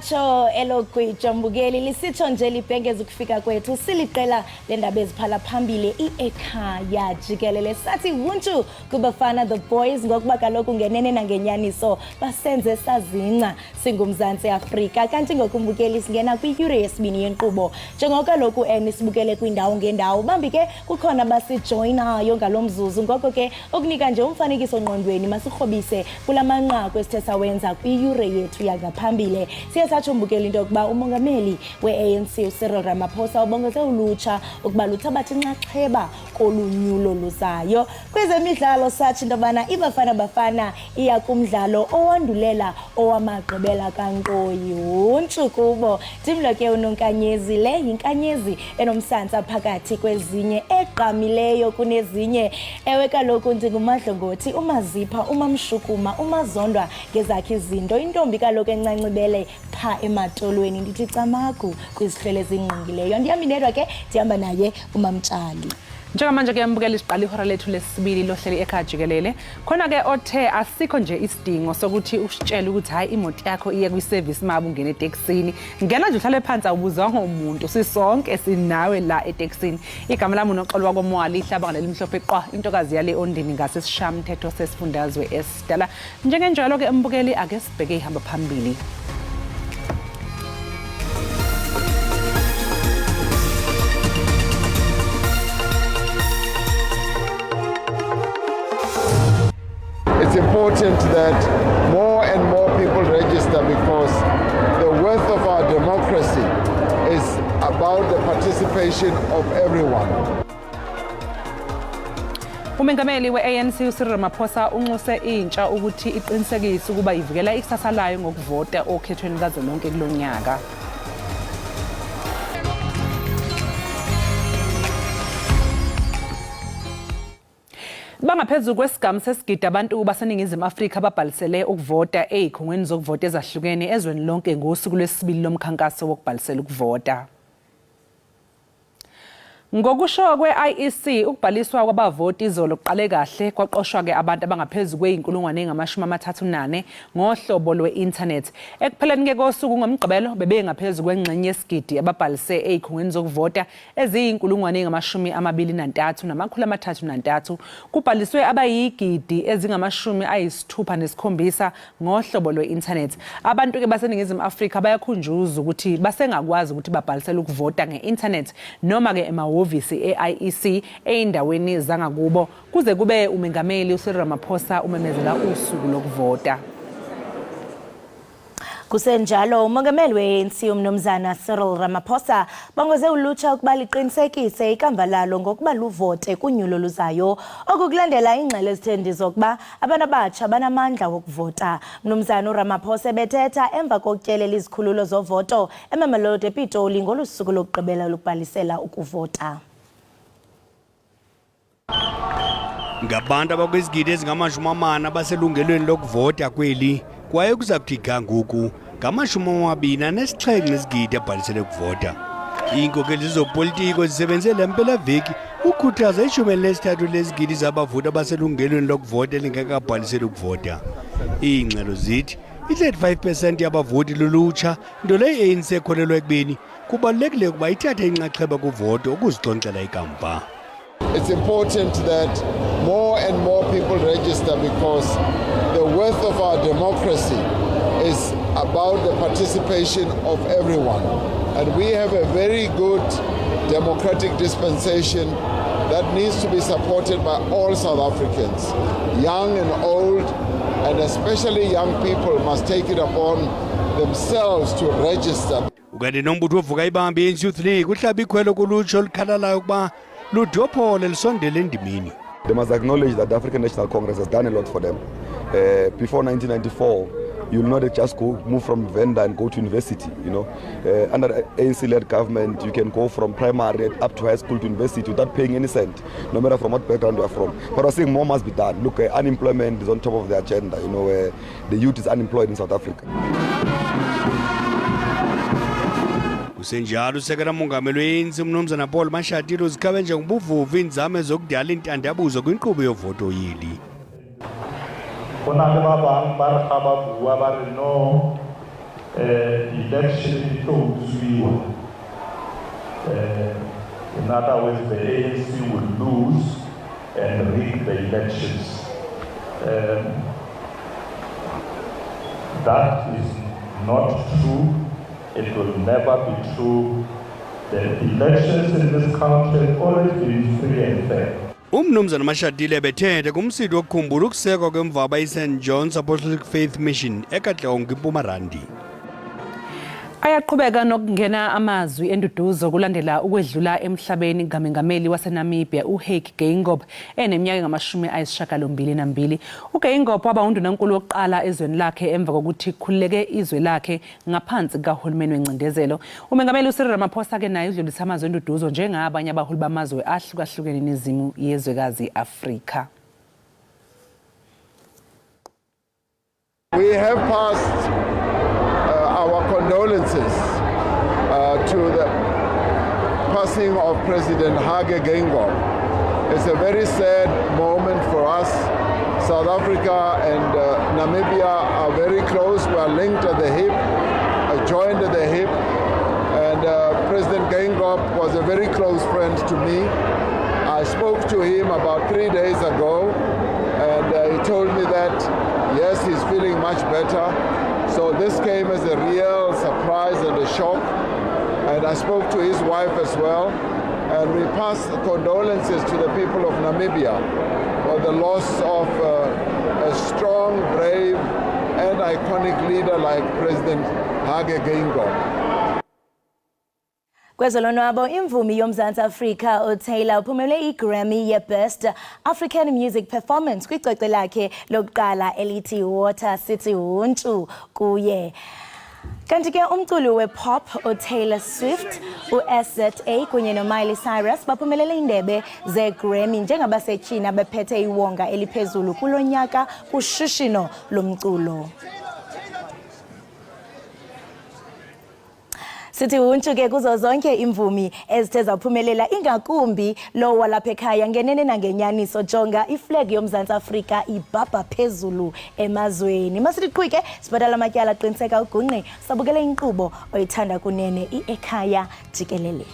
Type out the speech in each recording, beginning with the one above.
Lacho elogwija mbukeli lisitsho nje libhengeza ukufika kwethu siliqela lendaba eziphala phambili Ekhaya Jikelele sathi wuntu kubafana the boys ngokuba kaloku ngenene nangenyaniso basenze sazinca singumzantsi Afrika kanti ngokumbukeli singena kwi-Euro yesibini yenkqubo njengoko kaloku sibukele kwindawo ngendawo bambi ke kukhona basijoyinayo ngalomzuzu ngoko ke okunika nje umfanekiso ngqondweni masirhobise kulamanqaku esithe sawenza kwi-Euro yethu yangaphambili siye satsho mbukeli into yokuba umongameli we-ANC uCyril Ramaphosa ubongeze ulutsha ukuba luthabathe inxaxheba kolunyulo luzayo kwezemidlalo sathi into yobana iBafana Bafana iya kumdlalo owandulela owamagqibela kankqoyi wuntshu kubo timlo ke unonkanyezi le yinkanyezi enomsantsa phakathi kwezinye egqamileyo kunezinye ewe kaloku ndingumadlongothi umazipha umamshukuma umazondwa ngezakhe izinto intombi kaloku encancibele pha ematolweni ndithi camagu kwizihlele ezingqongileyo ndiyambinedwa ke ndihamba naye umamtshali njengamanje ke mbukela isiqala ihora lethu lesibili lohleli Ekhaya Jikelele khona ke othe asikho nje isidingo sokuthi usitshele ukuthi hayi imoto yakho iye kwi-service mabu ungene eTaxini ngena nje uhlale phansi awubuzwanga umuntu sisonke sinawe la eTaxini igama lami unoxolo wakomwali ihlaba nelimhlophe qwa intokazi yale ondini ngase sishamthetho sesifundazwe esidala njengenjalo ke mbukeli ake sibheke ihamba phambili. It's important that more and more people register because the worth of our democracy is about the participation of everyone. Umengameli we-ANC uCyril Ramaphosa unxuse intsha ukuthi iqinisekise ukuba ivikela ikusasa layo ngokuvota okhethweni kazwelonke kulonyaka. Bangaphezulu kwesigamu sesigidi abantu baseningizimu Afrika babhalisele ukuvota ezikhungweni zokuvota ezahlukene ezweni lonke ngosuku lwesibili lomkhankaso wokubhalisela ukuvota. Ngokusho kwe-IEC ukubhaliswa kwabavoti izolo kuqale kahle kwaqoshwa ke abantu abangaphezulu kwe-138 ngohlobo lwe-internet ekupheleni ke kosuku ngomgqibelo bebengaphezulu kwengxenye yesigidi ababhalise ezikhungweni zokuvota eziyi-23,233 kubhaliswe abayigidi ezingama-67 ngohlobo lwe-internet abantu ke baseningizimu Afrika bayakhunjuza ukuthi basengakwazi ukuthi babhalisele ukuvota nge-internet noma ke emahhovisi e-IEC eindaweni zangakubo kuze kube umengameli uCyril Ramaphosa umemezela usuku lokuvota. Kusenjalo umongameli we-ANC umnomzana Cyril Ramaphosa bongoze ulutsha ukuba liqinisekise ikamva lalo ngokuba luvote kunyulo luzayo okukulandela ingxelo ezithendiso zokuba abantu abatsha banamandla wokuvota. Mnomzana uRamaphosa bethetha emva kokutyelela izikhululo zovoto eMamelodi ePitoli ngolusuku lokugqibela lokubhalisela ukuvota. Ngabantu abakwizigidi ezingama-40 abaselungelweni lokuvota kweli kwaye kuza kuthi gangoku ngama-27 nezigidi abhalisele ukuvota. Iinkokeli zezopolitiko zisebenze le mpelaveki ukhuthaza 13 lezigidi zabavoti abaselungelweni lokuvota elingekabhalisele ukuvota. Iingxelo zithi i-35% yabavoti lulutsha nto leyo i-ANC ekholelwa ekubeni kubalulekile ukuba ithathe inxaxheba kuvoto ukuzixonxela ikamva. It's important that more and more people register because the worth of our democracy is about the participation of everyone. And we have a very good democratic dispensation that needs to be supported by all South Africans. Young and old, and especially young people must take it upon themselves to register. Ukade nombutho ovuka ibambe Youth League uhlaba ikhwelo kulutsha olukhalalayo ukuba ludophole lisondele endimini. They must acknowledge that the African National Congress has done a lot for them. Before 1994, you will not just move from Venda and go to university. Under the ANC-led government, you can go from primary up to high school to university without paying any cent, no matter from what background you are from. But I think more must be done. Look, unemployment is on top of the agenda. The youth is unemployed in South Africa. Kusenjalo usekela mongameli we-ANC umnomzana Paul Mashatile uzikhabe njengobuvuvu inzame zokudala intandabuzo kwinkqubo yovoto yeli. Bona le ba bang ba re ga ba bua ba re no election in other words, the ANC will lose and rig the elections. That is not true. It will never be true. The elections in this country have always been free and fair. Umnumzana Mashadile bethethe kumsitho wokukhumbula ukusekwa kwemvaba iSt John's Apostolic Faith Mission eKatlehong eMpumalanga. Ayaqhubeka nokungena amazwi enduduzo kulandela ukwedlula emhlabeni ngamengameli waseNamibia Geingob eneminyaka engama-82. Geingob waba undunankulu wokuqala ezweni lakhe emva kokuthi kukhululeke izwe lakhe ngaphansi kahulumeni wencindezelo. Umengameli uCyril Ramaphosa ke naye udlulisa amazwi enduduzo njengabanye abaholi bamazwe ahlukahlukene nezimu yezwekazi Afrika. We have passed our condolences to the passing of President Geingob. It's a very sad moment for us. South Africa and Namibia are very close. We are linked at the hip, joined at the hip. And President Geingob was a very close friend to me. I spoke to him about 3 days ago, and he told me that, yes, he's feeling much better. So this came as a real surprise and a shock. And I spoke to his wife as well. And we passed condolences to the people of Namibia for the loss of a strong, brave, and iconic leader like President Geingob. Kwezolonwabo imvumi yomzantsi Afrika uTaylor uphumelele iGrammy ye-Best African Music Performance kwicwecwe lakhe lokuqala elithi Water City Huntshu kuye. Kanti ke umculi we-pop uTaylor Swift, uSZA kunye noMiley Cyrus baphumelele indebe zeGrammy njengabasetyhini bephethe iwonga eliphezulu kulo nyaka kushishino lomculo. Sithi huntshu ke kuzo zonke imvumi ezithe zaphumelela ingakumbi lo walapha ekhaya ngenene nangenyaniso jonga iflag yomzantsi Afrika ibhabha phezulu emazweni. Masithi qhwike sibadala amatyala qiniseka ugungqe sabukela inkqubo oyithanda kunene Ekhaya Jikelele.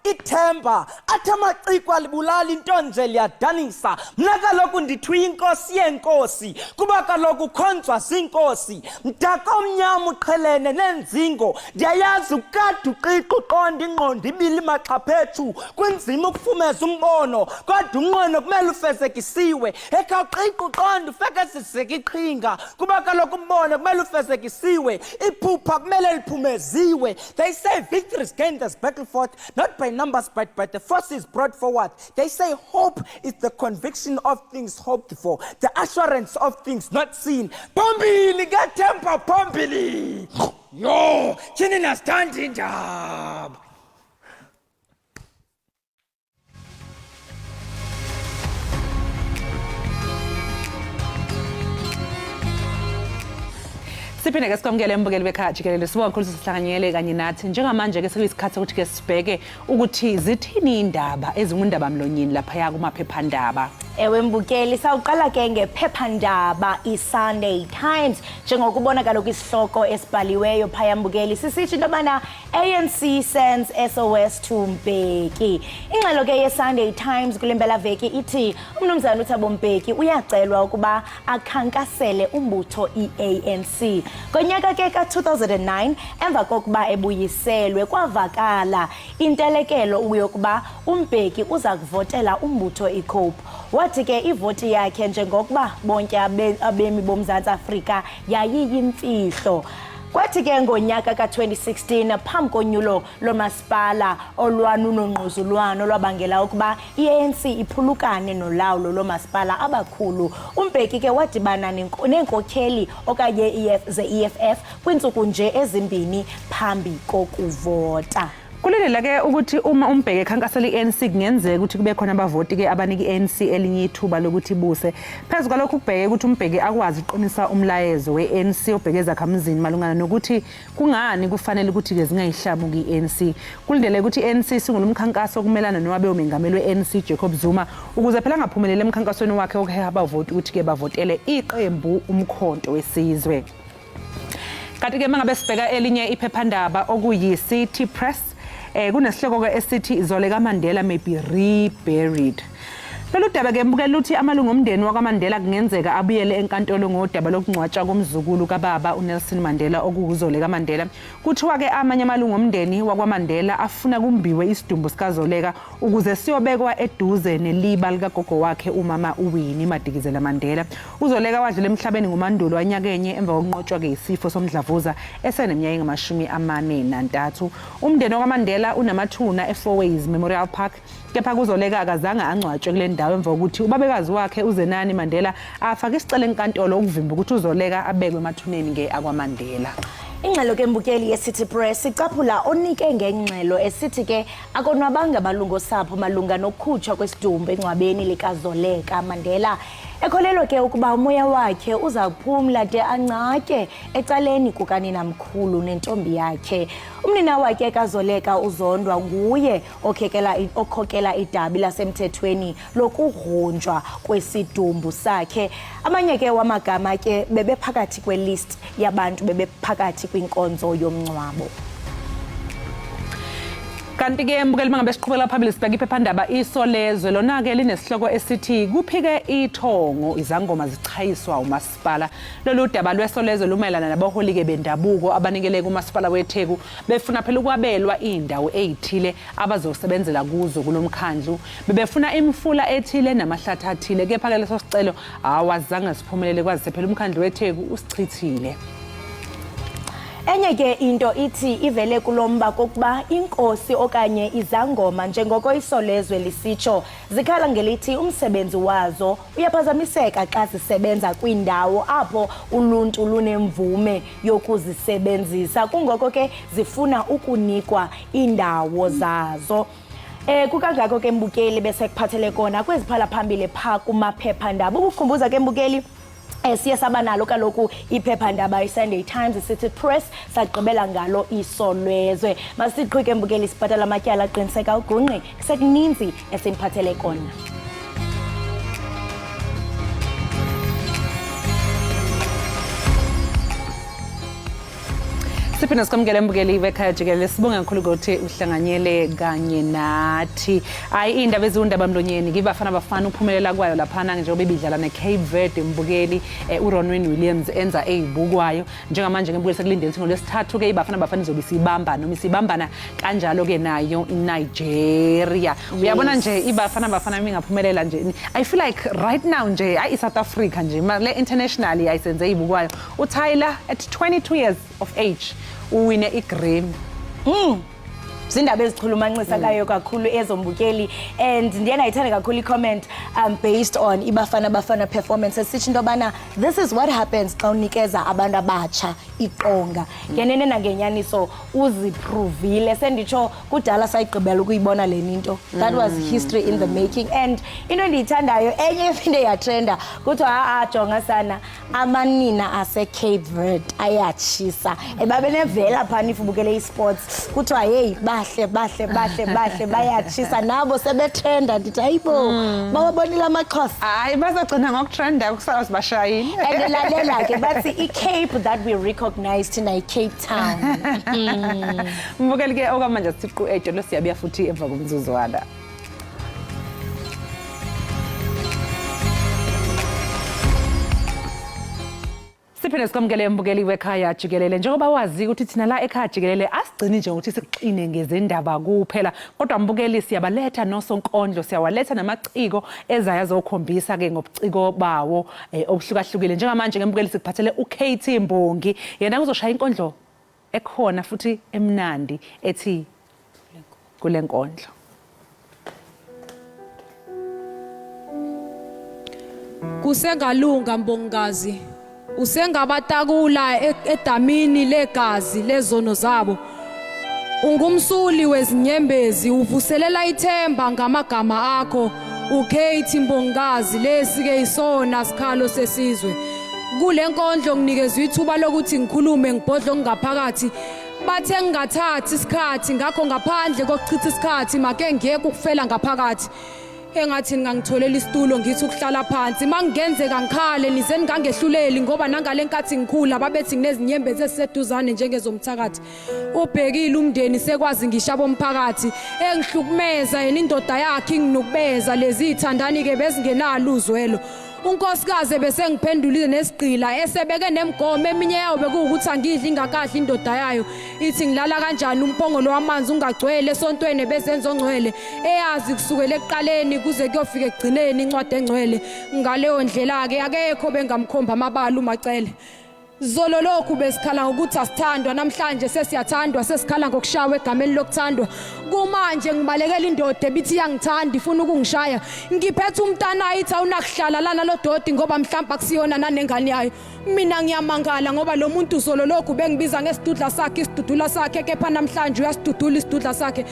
Ithemba athi amaciko alibulala into nje liyadanisa. Mna kaloku ndithiwa inkosi yenkosi kuba kaloku ukhonzwa zinkosi. Mdaka omnyama uqhelene nenzingo ndiyayazi ukade uqiqa uqonda ingqondo ibili maxhaphethu kunzima ukufumeza umbono kodwa unqweno kumele ufezekisiwe. Ekha uqiqa uqonda ufeke siseke iqhinga kuba kaloku umbono kumele ufezekisiwe. Iphupha kumele liphumeziwe. They say victory is gained as battle fought, not by numbers but by the forces brought forward. They say hope is the conviction of things hoped for, the assurance of things not seen. Pombili, get temper, Pombili! Yo, Chinina standing job! Siphinde ke sikwamukele embukeli bekhaya Jikelele sibonga sihlanganyele kanye nathi njengamanje ke sekuyisikhathi ukuthi ke sibheke ukuthi zithini indaba ezingundaba mlonyeni lapha ya kumaphephandaba. Ewe mbukeli sawuqala ke ngephephandaba iSunday Times njengokubona kaloku isihloko esibhaliweyo phaya mbukeli sisithi into yobana ANC sends SOS to Mbeki. Ingxelo ke yeSunday Times kule mpelaveki ithi umnumzana uThabo Mbeki uyacelwa ukuba akhankasele umbutho iANC. Konyaka ke ka-2009 emva kokuba ebuyiselwe kwavakala intelekelo uyokuba uMbeki uza kuvotela umbutho iCope. Wathi ke ivoti yakhe njengokuba bonke abemi bomzantsi Afrika yayiyimfihlo. Kwathi ke ngonyaka ka-2016 phambi konyulo lomasipala olwanunongquzulwano lwabangela ukuba iANC iphulukane nolawulo lomasipala abakhulu. uMbeki ke wadibana neenkokheli okanye ze-EFF kwintsuku nje ezimbini phambi kokuvota. Kulindela ke ukuthi uma umbheke ekhankasela iNC kungenzeka ukuthi kube khona abavoti ke abaniki iNC elinye ithuba lokuthi buse. Phezulu kwalokho kubheke ukuthi umbheke akwazi uqinisa umlayezo weNC obhekeza khamzini malungana nokuthi kungani kufanele ukuthi ke zingayihlamuki iNC. Kulindele ukuthi iNC singula umkhankaso okumelana nowabe umengameli weNC Jacob Zuma ukuze phela ngaphumelele emkhankasweni wakhe okuheha abavoti ukuthi ke bavotele iqembu umkhonto wesizwe. Kanti ke mangabe sibheka elinye iphephandaba okuyi-City Press kunesihloko ke esithi Zoleka Mandela may be reburied. Lolu daba ke mbukela ukuthi amalungu omndeni wakwaMandela kungenzeka abuyele enkantolo ngodaba lokungcwatshwa komzukulu kababa uNelson Mandela okuzoleka Mandela. Kuthiwa ke amanye amalungu omndeni wakwaMandela afuna kumbiwe isidumbu sikazoleka ukuze siyobekwa eduze neliba likagogo wakhe umama uWinnie Madikizela Mandela. Uzoleka wadlula emhlabeni ngomandulo wanyakenye emva kokunqotshwa ke isifo somdlavuza eseneminyaka engu43. Umndeni wakwaMandela unamathuna eFourways Memorial Park kepha kuzoleka akazange angcwatshwe kule ndawo emva kokuthi ubabekazi wakhe uZenani Mandela afake isicelo enkantolo ukuvimba ukuthi uzoleka abekwe emathuneni ke akwaMandela. Ingxelo ke mbukeli yeCity Press icaphula onike ngengxelo esithi ke akonwabanga abalungu osapho malunga nokukhutshwa kwesidumbu engcwabeni likazoleka Mandela. Ekholelwa ke ukuba umoya wakhe uza kuphumla de ancatye ecaleni kukanina mkhulu nentombi yakhe. Umnina wakhe kazoleka uzondwa nguye okhokela idabi lasemthethweni lokugrunjwa kwesidumbu sakhe. Amanye ke wamagama ke bebephakathi kwelist yabantu bebephakathi kwinkonzo yomncwabo. Kanti ke mbukeli mangabe siqhubela phambili sibheka iphephandaba isolezwe lona ke linesihloko esithi kuphike ithongo izangoma zichayiswa umasipala. Lolu daba lwesolezwe lumayelana nabaholi ke bendabuko abanikele kumasipala weTheku befuna phela ukwabelwa indawo ezithile abazosebenzela kuzo kulomkhandlu. Bebefuna imfula ethile namahlathi athile kepha ke leso sicelo awazange siphumelele kwazi phela umkhandlu weTheku usichithile. Enye ke into ithi ivele kulomba kokuba inkosi okanye izangoma njengoko isolezwe lisitsho zikhala ngelithi umsebenzi wazo uyaphazamiseka xa zisebenza kwindawo apho uluntu lunemvume yokuzisebenzisa kungoko ke zifuna ukunikwa indawo zazo. Kukangako ke mbukeli bese kuphathele kona kweziphala phambili pha kumaphephandaba. Ukukhumbuza ke mbukeli siya sabanalo kaloku iphephandaba iSunday Times iCity Press sagqibela ngalo isolezwe. Masiqhubeke mbukeli sibhatala amatyala aqiniseka ugungqi sekuninzi esiniphathele kona. Siphinde sikwamukele mbukeli wekhaya Jikelele sibonga kakhulu ukuthi uhlanganyele kanye nathi. Hayi indaba ezindaba mlonyeni ngibafana bafana uphumelela kwayo laphana njengoba bebidlala neCape Verde mbukeli uRonwen Williams enza ezibukwayo njengamanje ngebukeli sekulindele ukuthi ngolwesithathu ke ibafana bafana izobe sibamba noma isibambana kanjalo ke nayo iNigeria. Uyabona nje ibafana bafana mingaphumelela nje I feel like right now nje iSouth Africa nje le internationally ayisenze izibukwayo uTyler at 22 years of age uwine iGrammy. Zindaba ezichulumancisa kayo kakhulu ezombukeli and ndiyena ayithanda kakhulu icomment based on ibafana performance sithi into bana this is what happens xa unikeza abantu abatsha iqonga. Ngenene nangenyaniso uziprovile senditsho kudala sayigqibela ukuyibona leninto. That was history in the making and into endiyithandayo enye ephinde yatrenda kuthiwa jonga sana amanina ase-Cape Verde ayatshisa babenevela phana ifubukele esports kuthiwa hey bahle bayatshisa nabo sebetrenda ndithi hayibo bawabonile amaXhosa hayi bazagcina ngokutrenda kusala sibashayini and lalela ke bathi iCape that we recognized in Cape Town. Mbukeli ke okwamanje siqhu ejolo siyabuya futhi emva komzuzwana. Siphinde sikwamukele mbukeli wekhaya Jikelele njengoba wazi ukuthi thina la ekhaya Jikelele asigcini nje ukuthi siqine ngezindaba kuphela kodwa mbukeli siyabaletha nosonkondlo siyawaletha namaciko ezaya zokhombisa ke ngobuciko bawo obuhlukahlukile njengamanje ngembukeli sikuphathele uKT Mbongi yena uzoshaya inkondlo ekhona futhi emnandi ethi kulenkondlo. Kusengalunga Mbongazi usengabatakula edamini legazi lezono zabo Ungumsuli wezinyembezi uvuselela ithemba ngamagama akho. Ukate Mbongazi lesi ke isona sikhalo sesizwe. Kule nkondlo nginikezwe ithuba lokuthi ngikhulume ngibhodlo ngaphakathi. Bathe ngingathathi isikhathi ngakho ngaphandle kokuchitha isikhathi make ngiyeke ukufela ngaphakathi. Engathi ngangitholela isitulo ngithi ukuhlala phansi mangenzeka ngikhale nize ningangehluleli ngoba nangale nkathi ngikhula babethi nginezinyembezi eziseduzane njengezomthakathi. Ubhekile umndeni sekwazi ngishabo umphakathi engihlukumeza yena indoda yakhe nginokubeza lezi ithandani ke bezingenalo uzwelo. Unkosikazi bese ngiphendulile nesigqila esebeke nemgomo eminye yawo bekuwukuthi angidli ingakahle indoda yayo ithi ngilala kanjani umpongolo wamanzi ungagcwele esontweni bezenzo ngcwele eyazi kusukela ekuqaleni kuze kuyofika egcineni incwadi engcwele ngaleyo ndlela ke akekho bengamkhomba amabala umacele. Zolo lokhu besikhala ukuthi asithandwa namhlanje sesiyathandwa sesikhala ngokushawa egameni lokuthandwa. Kumanje ngibalekela indoda ebithi yangithanda ifuna ukungishaya. Ngiphethe umntana ayithi awunakuhlala lana lo dodi ngoba mhlamba kusiyona nanengane yayo. Mina ngiyamangala ngoba lo muntu zolo lokhu bengibiza ngesidudla sakhe isidudula sakhe kepha namhlanje uyasidudula isidudla sakhe.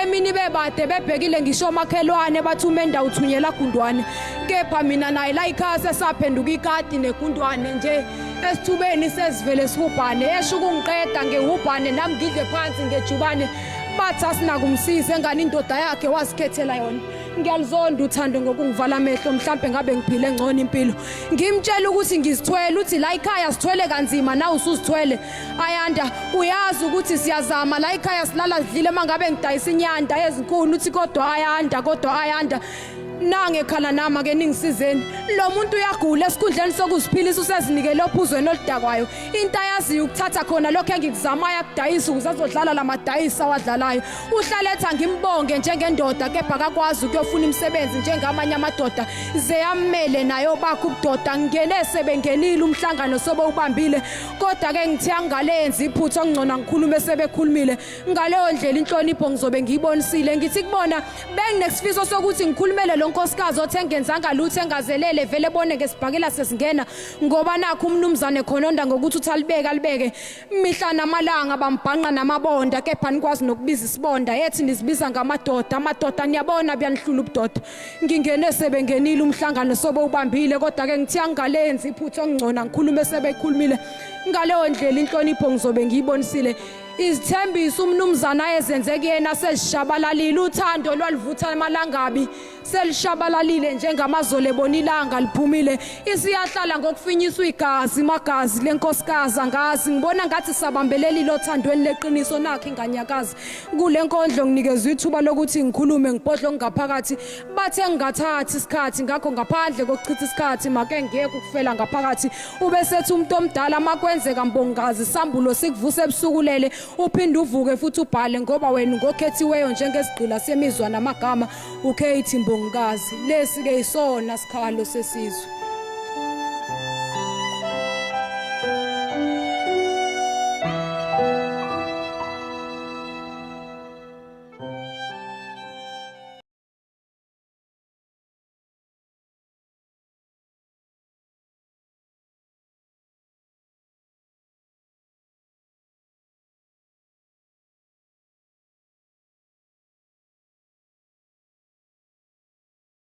Emini bebade bebhekile ngisho makhelwane bathi umenda uthunyela Gundwane. Kepha mina naye la ikhaya sesaphenduka ikati neGundwane nje. Esithubeni sesivele sihubhane esho ukungiqeda ngehubhane nami ngidle phansi ngejubane bathi asinakumsiza engane indoda yakhe wasikhethela yona. Ngiyalizonda uthando ngokungivala amehlo mhlambe ngabe ngiphile ngcono impilo. Ngimtshela ukuthi ngizithwele uthi la ikhaya sithwele kanzima na usuzithwele. Ayanda uyazi ukuthi siyazama la ikhaya silala sidlile mangabe ngidayisa inyanda ezinkulu uthi kodwa ayanda. Nange khala nama ke ningisizeni lo muntu uyagula esikhundleni sokuziphilisa usezinikele ophuzweni oludakwayo into ayaziyo ukuthatha khona lokho engikuzamaya kudayisa ukuze azodlala lamadayisa wadlalayo uhlaletha ngimbonge njengendoda kepha akakwazi ukuyofuna imisebenzi njengamanye amadoda zeyamele nayo bakho ubudoda ngene sebengenile umhlangano sobe ubambile kodwa ke ngithi angalenzi iphutho ngcona ngikhulume sebekhulumile ngaleyo ndlela inhlonipho ngizobe ngiyibonisile ngithi kubona benginesifiso sokuthi ngikhulumele unkosikazi othi engenzanga lutho engazelele vele bone ngesibhakela sesingena ngoba nakho umnumzane khononda ngokuthi uthi alibeke mihla namalanga bambhanqa namabonda kepha nikwazi nokubiza isibonda yethi nizibiza ngamadoda niyabona buyanihlula ubudoda ngingene sebengenile umhlangano sobe ubambile kodwa ke ngithi angalenzi iphutho ngcona ngikhulume sebekhulumile ngaleyo ndlela inhlonipho ngizobe ngiyibonisile. Izithembiso umnumzana ezenze kuyena sesishabalalile uthando lwalivutha amalangabi selishabalalile njengamazolo ebonilanga liphumile isiyahlala ngokufinyiswa igazi magazi lenkosikazi angazi ngibona ngathi sabambelelile othandweni leqiniso nakhe inganyakazi kule nkondlo nginikezwe ithuba lokuthi ngikhulume ngibhodlo ngaphakathi bathe ngingathathi isikhathi ngakho ngaphandle kokuchitha isikhathi make ngeke ukufela ngaphakathi ube sethi umuntu omdala makwenzeka Mbongazi sambulo sikuvuse ebusukulele uphinde uvuke futhi ubhale ngoba wena ngokhethiweyo njengesigqila semizwa namagama Ukate Mbongazi lesi ke isona sikhalo sesizwe.